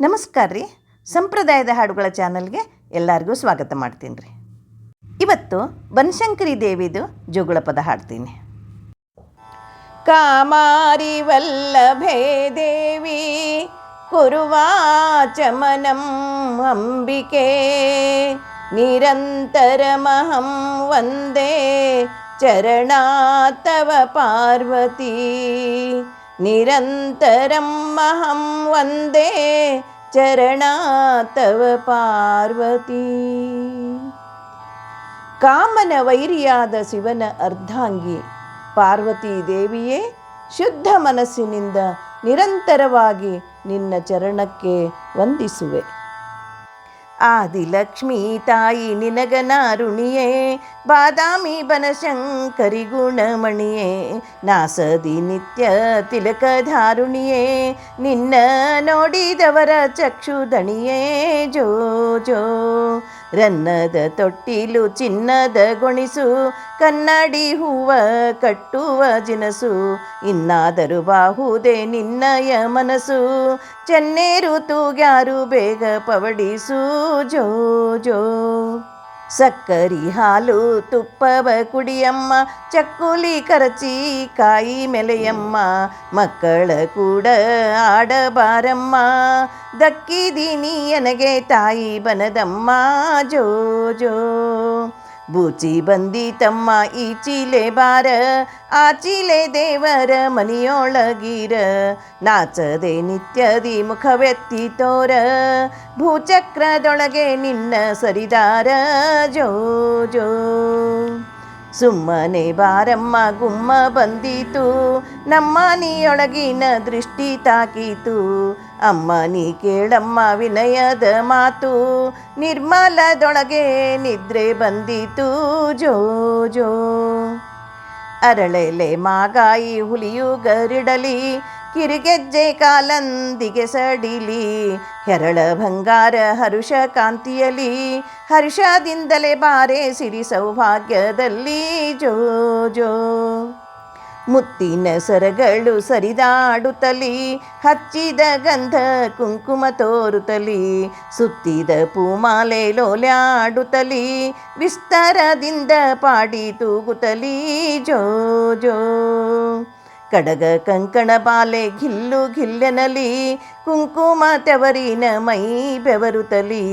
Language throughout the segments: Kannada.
ನಮಸ್ಕಾರ ರೀ. ಸಂಪ್ರದಾಯದ ಹಾಡುಗಳ ಚಾನಲ್ಗೆ ಎಲ್ಲರಿಗೂ ಸ್ವಾಗತ ಮಾಡ್ತೀನಿ ರೀ. ಇವತ್ತು ಬನಶಂಕರಿ ದೇವಿದು ಜೋಗುಳ ಪದ ಹಾಡ್ತೀನಿ. ಕಾಮಾರಿ ವಲ್ಲಭೇ ದೇವಿ ಕುರುವಾಚಮನಂ ಅಂಬಿಕೆ ನಿರಂತರಮಹಂ ವಂದೇ ಚರಣಾತವ ಪಾರ್ವತಿ ನಿರಂತರಂ ಮಹಂ ವಂದೇ ಚರಣಾತವ ಪಾರ್ವತಿ. ಕಾಮನ ವೈರಿಯಾದ ಶಿವನ ಅರ್ಧಾಂಗಿ ಪಾರ್ವತೀ ದೇವಿಯೇ, ಶುದ್ಧ ಮನಸ್ಸಿನಿಂದ ನಿರಂತರವಾಗಿ ನಿನ್ನ ಚರಣಕ್ಕೆ ವಂದಿಸುವೆ. ಆದಿಲಕ್ಷ್ಮೀ ತಾಯಿ ನಿನಗನಾರುಣಿಯೇ, ಬಾದಾಮಿ ಬನಶಂಕರಿ ಗುಣಮಣಿಯೇ, ನಾಸದಿ ನಿತ್ಯ ತಿಲಕಧಾರುಣಿಯೇ, ನಿನ್ನ ನೋಡಿದವರ ಚಕ್ಷುದಣಿಯೇ. ಜೋ ಜೋ ರನ್ನದ ತೊಟ್ಟಿಲು ಚಿನ್ನದ ಗೊಣಿಸು, ಕನ್ನಡಿ ಹೂವ ಕಟ್ಟುವ ಜಿನಸು, ಇನ್ನಾದರೂ ಬಾಹುದೆ ನಿನ್ನಯ ಮನಸ್ಸು, ಚೆನ್ನೇರು ತೂಗ್ಯಾರು ಬೇಗ ಪವಡಿಸು. ಜೋ ಜೋ ಸಕ್ಕರಿ ಹಾಲು ತುಪ್ಪವ ಕುಡಿಯಮ್ಮ, ಚಕ್ಕುಲಿ ಕರಚಿ ಕಾಯಿ ಮೆಲೆಯಮ್ಮ, ಮಕ್ಕಳ ಕೂಡ ಆಡಬಾರಮ್ಮ, ದಕ್ಕಿದೀನಿ ನನಗೆ ತಾಯಿ ಬನದಮ್ಮ. ಜೋ ಜೋ ಬೂಚಿ ಬಂದೀತಮ್ಮ ಈಚೀಲೆ ಬಾರ, ಆಚೀಲೆ ದೇವರ ಮನೆಯೊಳಗೀರ, ನಾಚದೆ ನಿತ್ಯದಿ ಮುಖವೆತ್ತಿ ತೋರ, ಭೂಚಕ್ರದೊಳಗೆ ನಿನ್ನ ಸರಿದಾರ. ಜೋ ಜೋ ಸುಮ್ಮನೆ ಬಾರಮ್ಮ ಗುಮ್ಮ ಬಂದೀತು, ನಮ್ಮ ನೀಯೊಳಗಿನ ದೃಷ್ಟಿ ತಾಕೀತು, ಅಮ್ಮ ನೀ ಕೇಳಮ್ಮ ವಿನಯದ ಮಾತು, ನಿರ್ಮಲದೊಳಗೆ ನಿದ್ರೆ ಬಂದೀತು. ಜೋ ಜೋ ಅರಳೆಲೆ ಮಾಗಾಯಿ ಹುಲಿಯು ಗರಿಡಲಿ, ಕಿರಿಗೆಜ್ಜೆ ಕಾಲಂದಿಗೆ ಸಡಿಲಿ, ಹೆರಳ ಬಂಗಾರ ಹರುಷ ಕಾಂತಿಯಲಿ, ಹರ್ಷದಿಂದಲೇ ಬಾರೆ ಸಿರಿ ಸೌಭಾಗ್ಯದಲ್ಲಿ. ಜೋ ಜೋ ಮುತ್ತಿನ ಸರಗಳು ಸರಿದಾಡುತ್ತಲಿ, ಹಚ್ಚಿದ ಗಂಧ ಕುಂಕುಮ ತೋರುತ್ತಲಿ, ಸುತ್ತಿದ ಪೂಮಾಲೆ ಲೋಲ್ಯಾಡುತ್ತಲಿ, ವಿಸ್ತಾರದಿಂದ ಪಾಡಿ ತೂಗುತ್ತಲಿ. ಜೋ ಜೋ ಕಡಗ ಕಂಕಣ ಬಾಲೆ ಘಿಲ್ಲು ಘಿಲ್ಲೆನಲಿ, ಕುಂಕುಮ ತೆವರಿನ ಮೈ ಬೆವರುತ್ತಲಿ,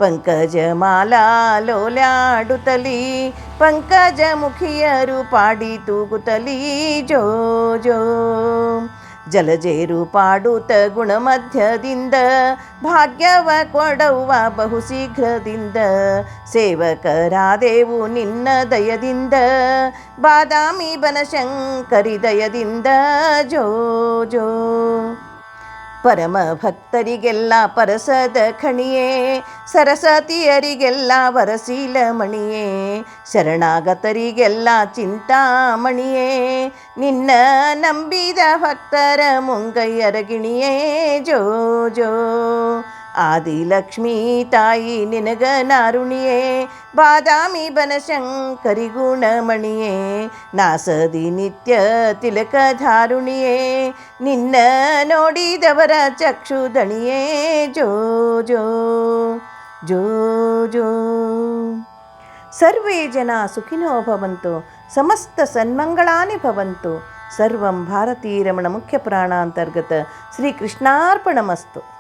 ಪಂಕಜ ಮಾಲಾ ಲೋಲ್ಯಾಡುತ್ತಲಿ, ಪಂಕಜ ಮುಖಿಯರು ಪಾಡಿ ತೂಗುತ್ತಲಿ. ಜೋ ಜೋ ಜಲಜೇರು ಪಾಡುತ್ತ ಗುಣಮಧ್ಯದಿಂದ, ಭಾಗ್ಯವ ಕೊಡವ್ವ ಬಹು ಶೀಘ್ರದಿಂದ, ಸೇವಕರಾದೆವು ನಿನ್ನ ದಯದಿಂದ, ಬಾದಾಮಿ ಬನಶಂಕರಿ ದಯದಿಂದ. ಜೋ ಜೋ ಪರಮ ಭಕ್ತರಿಗೆಲ್ಲ ಪರಸದ ಖಣಿಯೇ, ಸರಸ್ವತಿಯರಿಗೆಲ್ಲ ವರಶೀಲ ಮಣಿಯೇ, ಶರಣಾಗತರಿಗೆಲ್ಲ ಚಿಂತಾಮಣಿಯೇ, ನಿನ್ನ ನಂಬಿದ ಭಕ್ತರ ಮುಂಗೈಯರಗಿಣಿಯೇ. ಜೋ ಜೋ ಆದಿಲಕ್ಷ್ಮೀ ತಾಯಿ ನಿನಗನಾರುಣಿಯೇ, ಬಾದಾಮಿ ಬನಶಂಕರಿ ಗುಣಮಣಿಯೇ, ನಾಸದಿ ನಿತ್ಯ ತಿಲಕಧಾರುಣಿಯೇ, ನಿನ್ನ ನೋಡಿದವರ ಚಕ್ಷುದಣಿಯೇ. ಜೋ ಜೋ ಜೋ ಜೋ ಸರ್ವೇ ಜನ ಸುಖಿನೋ ಭವಂತು, ಸಮಸ್ತ ಸನ್ಮಂಗಳಾನಿ ಭವಂತು. ಸರ್ವಂ ಭಾರತೀ ರಮಣ ಮುಖ್ಯ ಪ್ರಾಣಾಂತರ್ಗತ ಶ್ರೀಕೃಷ್ಣಾರ್ಪಣಮಸ್ತು.